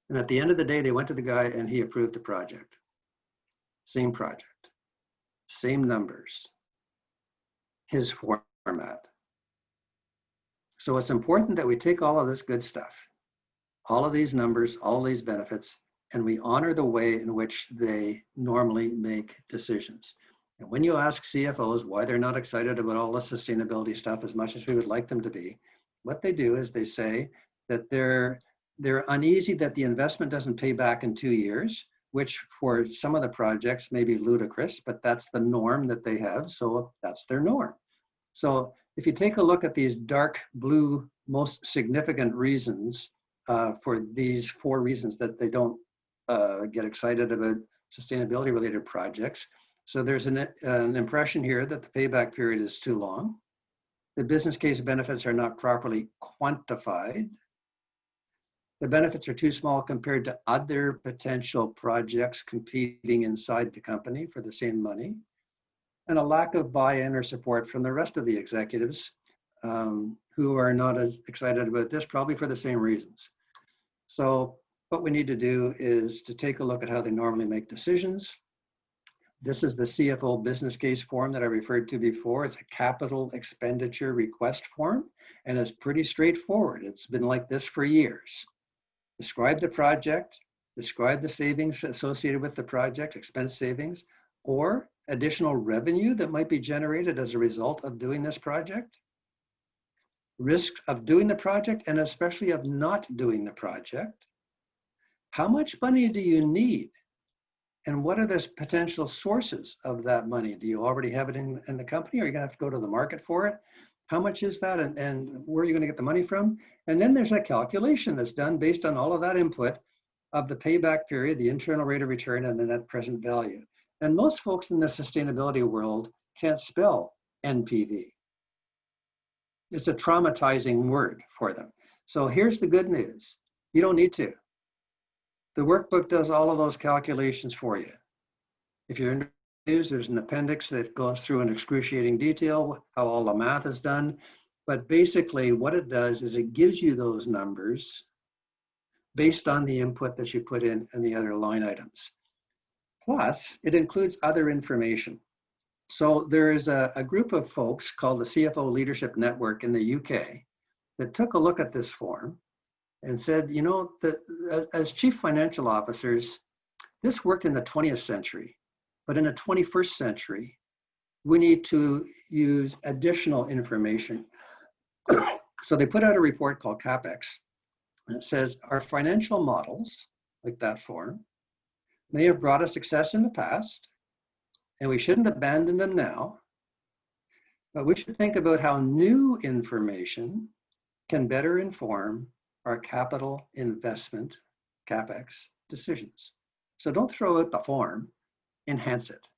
And at the end of the day, they went to the guy and he approved the project. Same project, same numbers, his format. So it's important that we take all of this good stuff all of these numbers, all these benefits, and we honor the way in which they normally make decisions. And when you ask CFOs why they're not excited about all the sustainability stuff as much as we would like them to be, what they do is they say that they're uneasy that the investment doesn't pay back in 2 years, which for some of the projects may be ludicrous, but that's the norm that they have, so that's their norm. So if you take a look at these dark blue, most significant reasons for these 4 reasons that they don't get excited about sustainability related projects. So there's an impression here that the payback period is too long. The business case benefits are not properly quantified. The benefits are too small compared to other potential projects competing inside the company for the same money. And a lack of buy-in or support from the rest of the executives who are not as excited about this, probably for the same reasons. So what we need to do is to take a look at how they normally make decisions. This is the CFO business case form that I referred to before. It's a capital expenditure request form, and it's pretty straightforward. It's been like this for years. Describe the project, describe the savings associated with the project, expense savings, or additional revenue that might be generated as a result of doing this project, risk of doing the project, and especially of not doing the project. How much money do you need? And what are the potential sources of that money? Do you already have it in the company, or are you gonna have to go to the market for it? How much is that, and where are you gonna get the money from? And then there's a calculation that's done based on all of that input of the payback period, the internal rate of return, and the net present value. And most folks in the sustainability world can't spell NPV. It's a traumatizing word for them. So here's the good news. You don't need to. The workbook does all of those calculations for you. If you're in news, there's an appendix that goes through in excruciating detail how all the math is done. But basically what it does is it gives you those numbers based on the input that you put in and the other line items. Plus, it includes other information. So there is a group of folks called the CFO Leadership Network in the UK that took a look at this form and said, you know, as chief financial officers, this worked in the 20th century, but in the 21st century, we need to use additional information. So they put out a report called CapEx, and it says our financial models, like that form, may have brought us success in the past, and we shouldn't abandon them now, but we should think about how new information can better inform our capital investment, CapEx, decisions. So don't throw out the form, enhance it.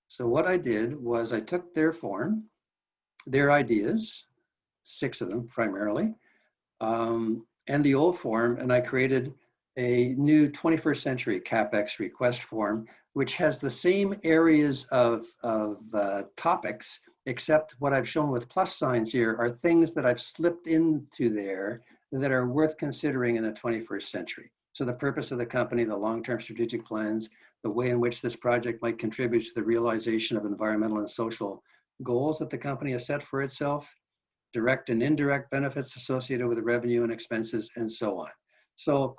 So what I did was I took their form, their ideas, 6 of them primarily, and the old form, and I created a new 21st century CapEx request form, which has the same areas of topics, except what I've shown with plus signs here are things that I've slipped into there that are worth considering in the 21st century. So the purpose of the company, the long-term strategic plans, the way in which this project might contribute to the realization of environmental and social goals that the company has set for itself, direct and indirect benefits associated with the revenue and expenses, and so on. So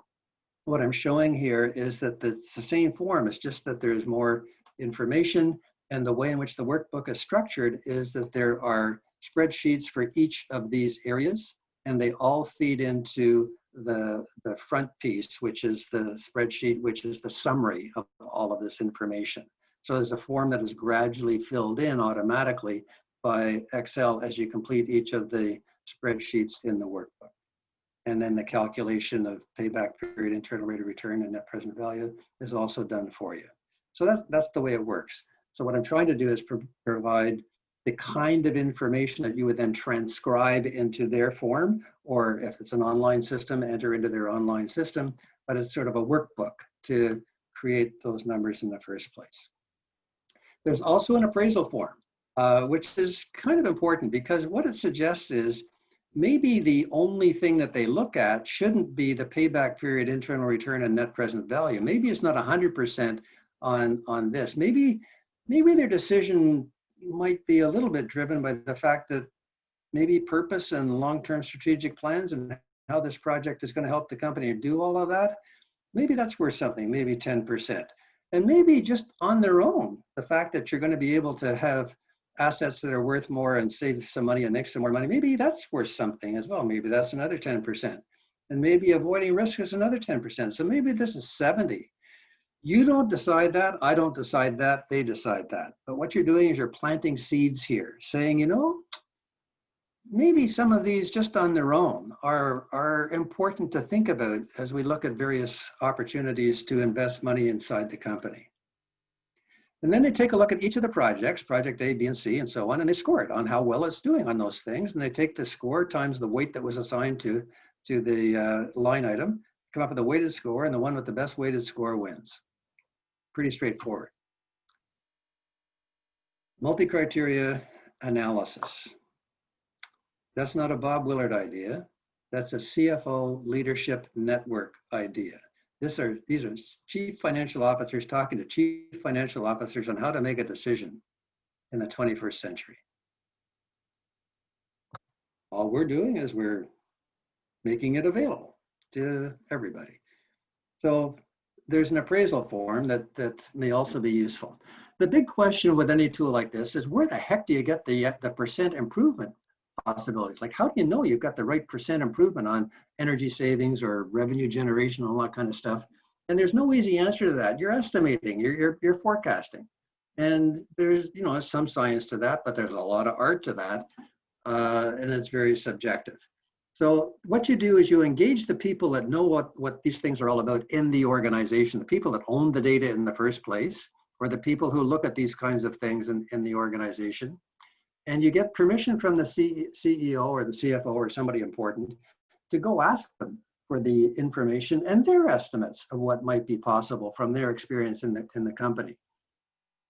what I'm showing here is that it's the same form, it's just that there's more information, and the way in which the workbook is structured is that there are spreadsheets for each of these areas, and they all feed into the front piece, which is the spreadsheet, which is the summary of all of this information. So there's a form that is gradually filled in automatically by Excel as you complete each of the spreadsheets in the workbook. And then the calculation of payback period, internal rate of return, and net present value is also done for you. So that's the way it works. So what I'm trying to do is provide the kind of information that you would then transcribe into their form, or if it's an online system, enter into their online system, but it's sort of a workbook to create those numbers in the first place. There's also an appraisal form, which is kind of important because what it suggests is maybe the only thing that they look at shouldn't be the payback period, internal return, and net present value. Maybe it's not 100% on this. Maybe their decision might be a little bit driven by the fact that maybe purpose and long-term strategic plans and how this project is going to help the company do all of that, maybe that's worth something, maybe 10%. And maybe just on their own, the fact that you're going to be able to have assets that are worth more and save some money and make some more money, maybe that's worth something as well. Maybe that's another 10%. And maybe avoiding risk is another 10%. So maybe this is 70. You don't decide that. I don't decide that. They decide that. But what you're doing is you're planting seeds here, saying, you know, maybe some of these just on their own are important to think about as we look at various opportunities to invest money inside the company. And then they take a look at each of the projects, project A, B, and C, and so on, and they score it on how well it's doing on those things. And they take the score times the weight that was assigned to the line item, come up with a weighted score, and the one with the best weighted score wins. Pretty straightforward. Multi-criteria analysis. That's not a Bob Willard idea. That's a CFO leadership network idea. These are chief financial officers talking to chief financial officers on how to make a decision in the 21st century. All we're doing is we're making it available to everybody. So there's an appraisal form that may also be useful. The big question with any tool like this is where the heck do you get the percent improvement possibilities? Like, how do you know you've got the right percent improvement on energy savings or revenue generation, all that kind of stuff? And there's no easy answer to that. You're estimating, you're forecasting. And there's, you know, some science to that, but there's a lot of art to that. And it's very subjective. So what you do is you engage the people that know what these things are all about in the organization, the people that own the data in the first place, or the people who look at these kinds of things in the organization. And you get permission from the CEO or the CFO or somebody important to go ask them for the information and their estimates of what might be possible from their experience in the company.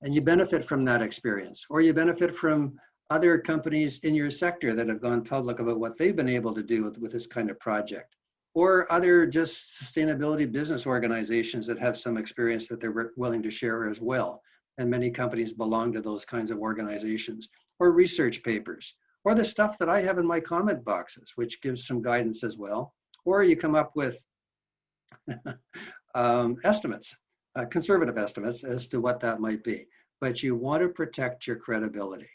And you benefit from that experience, or you benefit from other companies in your sector that have gone public about what they've been able to do with this kind of project, or other just sustainability business organizations that have some experience that they're willing to share as well. And many companies belong to those kinds of organizations, or research papers, or the stuff that I have in my comment boxes, which gives some guidance as well. Or you come up with estimates, conservative estimates as to what that might be. But you want to protect your credibility.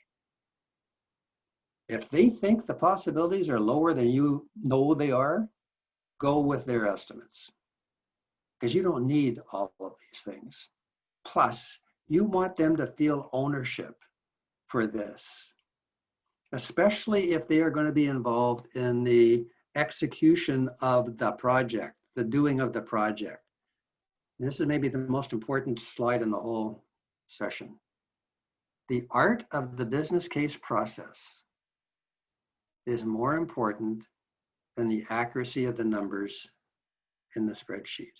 If they think the possibilities are lower than you know they are, go with their estimates. Because you don't need all of these things. Plus, you want them to feel ownership for this, especially if they are going to be involved in the execution of the project, the doing of the project. This is maybe the most important slide in the whole session. The art of the business case process is more important than the accuracy of the numbers in the spreadsheet.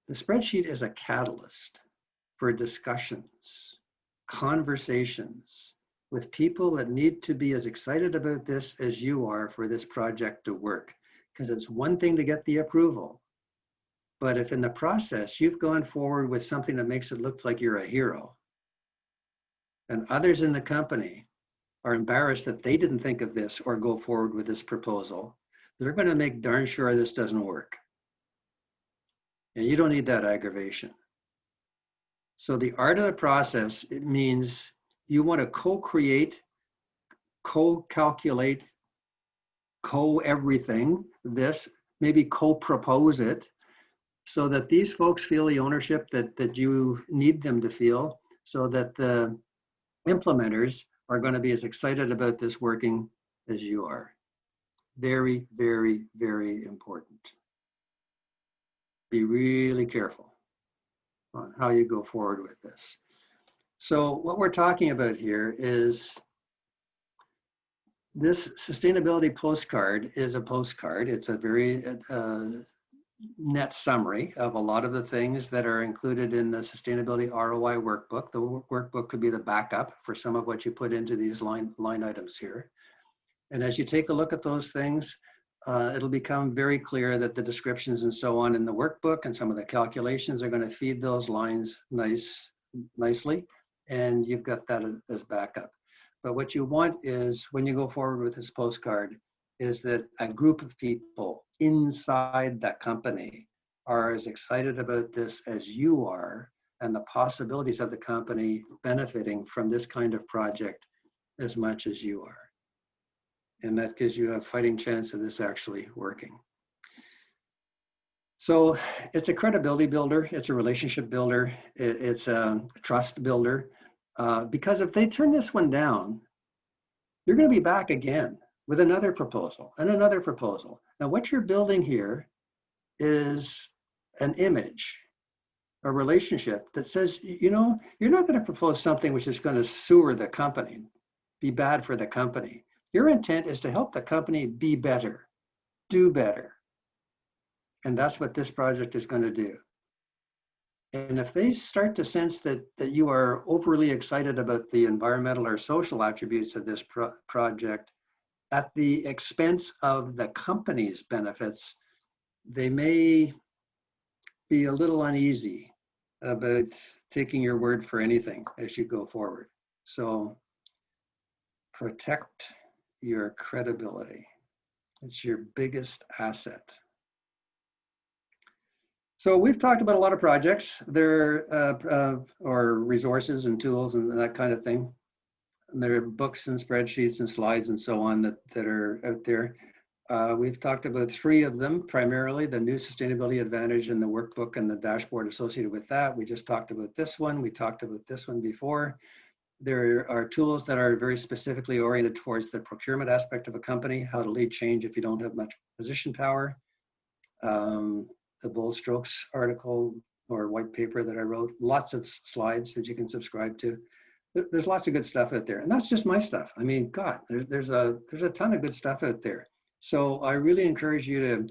The spreadsheet is a catalyst for discussions, conversations with people that need to be as excited about this as you are for this project to work. Because it's one thing to get the approval, but if in the process you've gone forward with something that makes it look like you're a hero, and others in the company are embarrassed that they didn't think of this or go forward with this proposal, they're going to make darn sure this doesn't work. And you don't need that aggravation. So the art of the process, it means you want to co-create, co-calculate, co-everything this, maybe co-propose it, so that these folks feel the ownership that you need them to feel, so that the implementers are going to be as excited about this working as you are. Very, very, very important. Be really careful on how you go forward with this. So what we're talking about here is this sustainability postcard is a postcard. It's a very net summary of a lot of the things that are included in the sustainability ROI workbook. The workbook could be the backup for some of what you put into these line items here. And as you take a look at those things, it'll become very clear that the descriptions and so on in the workbook and some of the calculations are going to feed those lines nicely. And you've got that as backup. But what you want is when you go forward with this postcard, is that a group of people inside that company are as excited about this as you are, and the possibilities of the company benefiting from this kind of project as much as you are. And that gives you a fighting chance of this actually working. So it's a credibility builder, it's a relationship builder, it's a trust builder, because if they turn this one down, you're going to be back again with another proposal and another proposal. Now, what you're building here is an image, a relationship that says, you know, you're not going to propose something which is going to sewer the company, be bad for the company. Your intent is to help the company be better, do better. And that's what this project is going to do. And if they start to sense that you are overly excited about the environmental or social attributes of this project at the expense of the company's benefits, they may be a little uneasy about taking your word for anything as you go forward. So protect your credibility. It's your biggest asset. So we've talked about a lot of projects there, or resources and tools and that kind of thing. And there are books and spreadsheets and slides and so on that are out there. We've talked about 3 of them, primarily the new Sustainability Advantage and the workbook and the dashboard associated with that. We just talked about this one. We talked about this one before. There are tools that are very specifically oriented towards the procurement aspect of a company, how to lead change if you don't have much position power. The Bold Strokes article or white paper that I wrote, lots of slides that you can subscribe to. There's lots of good stuff out there. And that's just my stuff. I mean, God, there's a ton of good stuff out there. So I really encourage you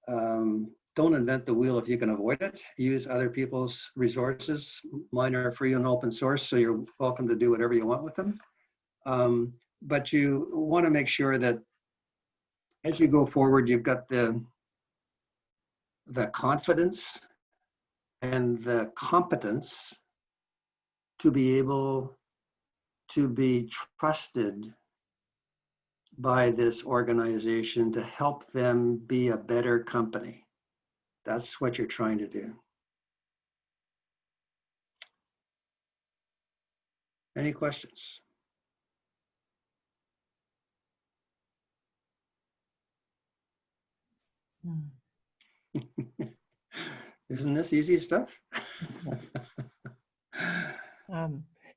to don't invent the wheel if you can avoid it. Use other people's resources. Mine are free and open source, so you're welcome to do whatever you want with them. But you want to make sure that as you go forward, you've got the confidence and the competence to be able to be trusted by this organization to help them be a better company. That's what you're trying to do. Any questions? Isn't this easy stuff?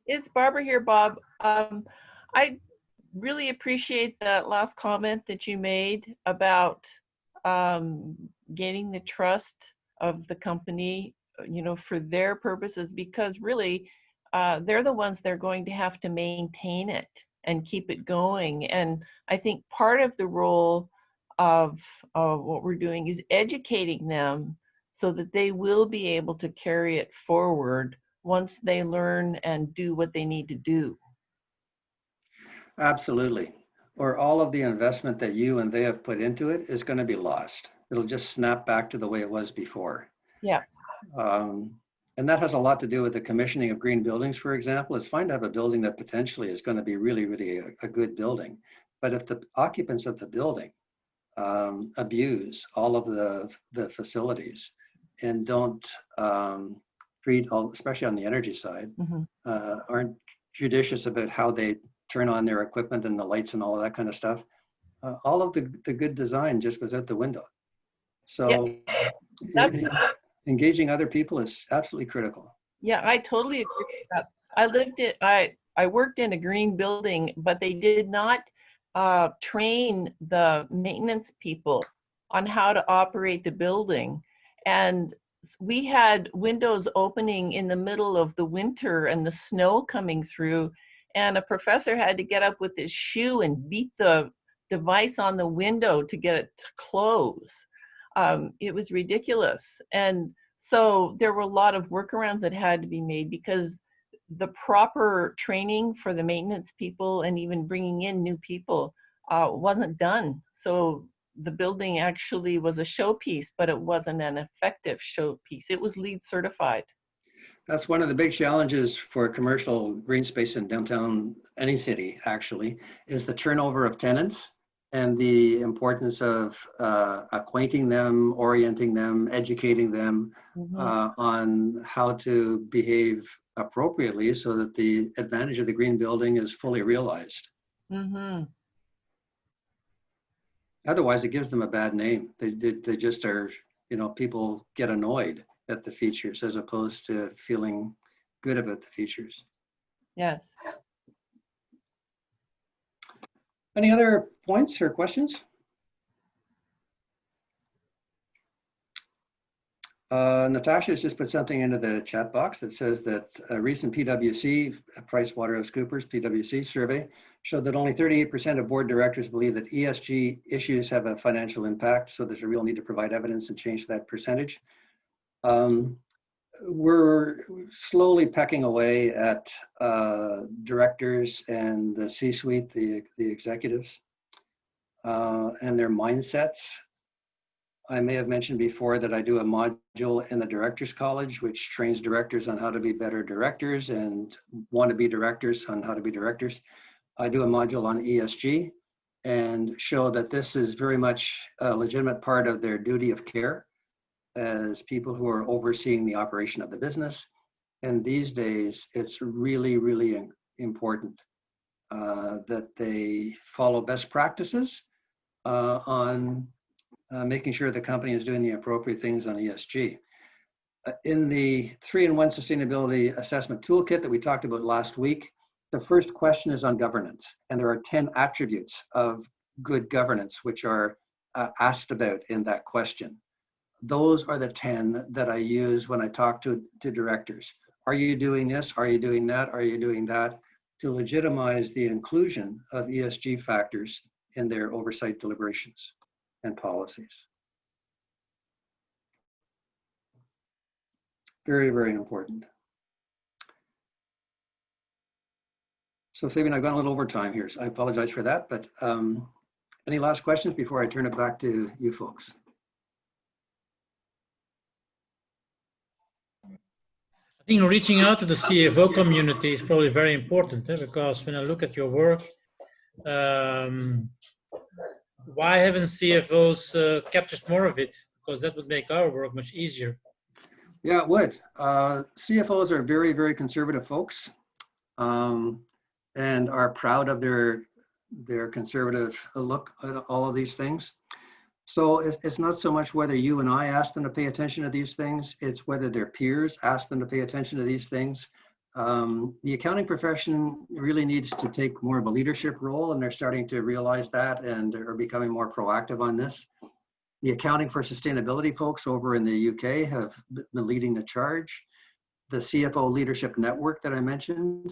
It's Barbara here, Bob. I really appreciate that last comment that you made about gaining the trust of the company, you know, for their purposes, because really they're the ones that are going to have to maintain it and keep it going. And I think part of the role of what we're doing is educating them so that they will be able to carry it forward once they learn and do what they need to do. Absolutely. Or all of the investment that you and they have put into it is going to be lost. It'll just snap back to the way it was before. Yeah. And that has a lot to do with the commissioning of green buildings, for example. It's fine to have a building that potentially is going to be really, really a good building. But if the occupants of the building abuse all of the facilities and don't treat all, especially on the energy side, aren't judicious about how they turn on their equipment and the lights and all of that kind of stuff, all of the good design just goes out the window. So engaging other people is absolutely critical. Yeah, I totally agree with that. I worked in a green building, but they did not train the maintenance people on how to operate the building. And we had windows opening in the middle of the winter and the snow coming through, and a professor had to get up with his shoe and beat the device on the window to get it to close. It was ridiculous. And so there were a lot of workarounds that had to be made because the proper training for the maintenance people and even bringing in new people wasn't done. So the building actually was a showpiece, but it wasn't an effective showpiece. It was LEED certified. That's one of the big challenges for commercial green space in downtown any city, actually, is the turnover of tenants. and the importance of acquainting them, orienting them, educating them on how to behave appropriately so that the advantage of the green building is fully realized. Otherwise, it gives them a bad name. They just are, you know, people get annoyed at the features as opposed to feeling good about the features. Yes. Any other points or questions? Natasha has just put something into the chat box that says that a recent PwC, PricewaterhouseCoopers, PwC survey showed that only 38% of board directors believe that ESG issues have a financial impact. So there's a real need to provide evidence and change that percentage. We're slowly pecking away at directors and the C-suite, the executives, and their mindsets. I may have mentioned before that I do a module in the Directors College, which trains directors on how to be better directors and want-to-be directors on how to be directors. I do a module on ESG and show that this is very much a legitimate part of their duty of care as people who are overseeing the operation of the business. And these days, it's really, really important that they follow best practices on making sure the company is doing the appropriate things on ESG. In the 3-in-1 Sustainability Assessment Toolkit that we talked about last week, the first question is on governance. And there are 10 attributes of good governance which are asked about in that question. Those are the 10 that I use when I talk to directors. Are you doing this? Are you doing that? Are you doing that? To legitimize the inclusion of ESG factors in their oversight deliberations and policies. Very, very important. So Fabian, I've gone a little over time here, so I apologize for that, but any last questions before I turn it back to you folks? I think reaching out to the CFO community is probably very important, because when I look at your work, why haven't CFOs captured more of it? Because that would make our work much easier. Yeah, it would. CFOs are very, very conservative folks and are proud of their conservative look at all of these things. So it's not so much whether you and I ask them to pay attention to these things, it's whether their peers ask them to pay attention to these things. The accounting profession really needs to take more of a leadership role, and they're starting to realize that and are becoming more proactive on this. The Accounting for Sustainability folks over in the UK have been leading the charge. The CFO Leadership Network that I mentioned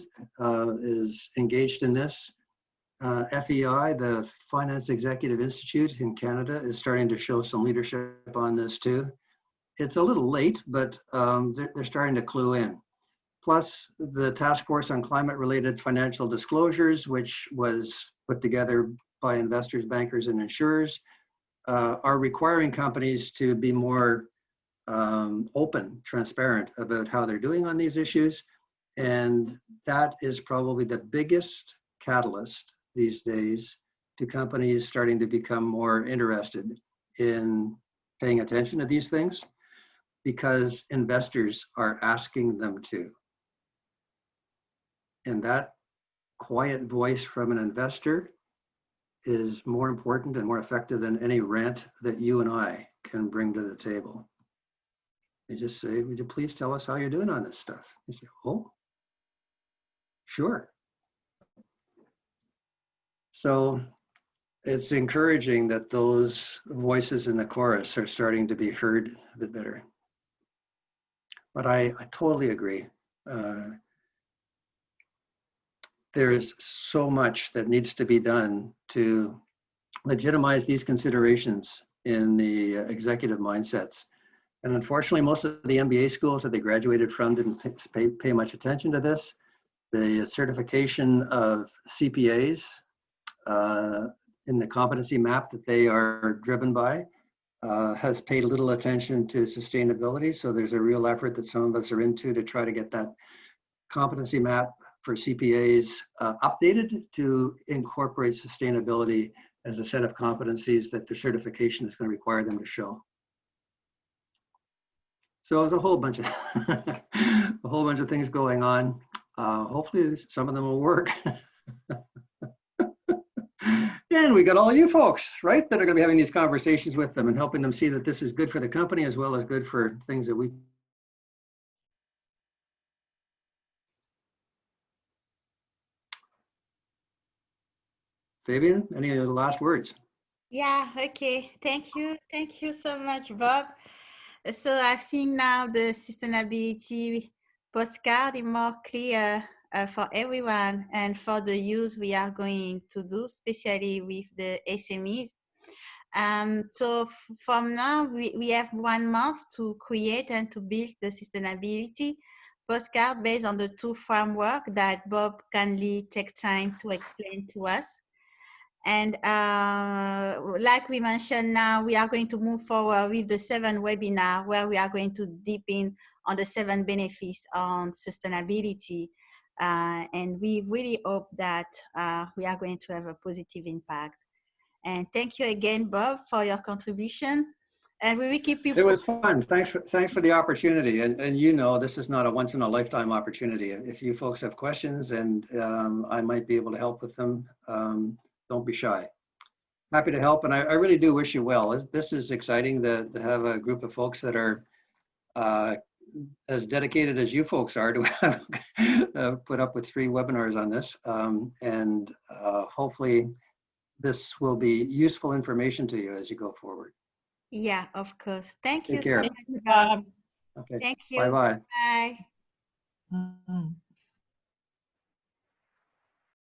is engaged in this. FEI, the Finance Executive Institute in Canada, is starting to show some leadership on this too. It's a little late, but they're starting to clue in. Plus, the Task Force on Climate-Related Financial Disclosures, which was put together by investors, bankers, and insurers, are requiring companies to be more open, transparent about how they're doing on these issues. And that is probably the biggest catalyst these days to companies starting to become more interested in paying attention to these things, because investors are asking them to. And that quiet voice from an investor is more important and more effective than any rant that you and I can bring to the table. They just say, would you please tell us how you're doing on this stuff? You say, oh, sure. So it's encouraging that those voices in the chorus are starting to be heard a bit better. But I totally agree. There is so much that needs to be done to legitimize these considerations in the executive mindsets. And unfortunately, most of the MBA schools that they graduated from didn't pay much attention to this. The certification of CPAs in the competency map that they are driven by has paid little attention to sustainability. So there's a real effort that some of us are into to try to get that competency map for CPAs updated to incorporate sustainability as a set of competencies that the certification is going to require them to show. So there's a whole bunch of things going on. Hopefully some of them will work. And we got all you folks, right, that are going to be having these conversations with them and helping them see that this is good for the company as well as good for things that we. Fabian, any of the last words? Yeah, okay. Thank you. Thank you so much, Bob. So I think now the sustainability postcard is more clear for everyone and for the use we are going to do, especially with the SMEs. So from now, we have 1 month to create and to build the sustainability postcard based on the 2 framework that Bob kindly take time to explain to us. And like we mentioned now, we are going to move forward with the 7 webinar where we are going to deep in on the 7 benefits on sustainability. And we really hope that we are going to have a positive impact. And thank you again, Bob, for your contribution. And we will keep you. It was fun. Thanks for the opportunity. And you know, this is not a once in a lifetime opportunity. If you folks have questions and I might be able to help with them, don't be shy. Happy to help. And I really do wish you well. This is exciting to have a group of folks that are as dedicated as you folks are to have put up with 3 webinars on this. And hopefully this will be useful information to you as you go forward. Yeah, of course. Thank you Take care. so much, Bob. Okay. Thank you. Bye-bye. Bye. Mm.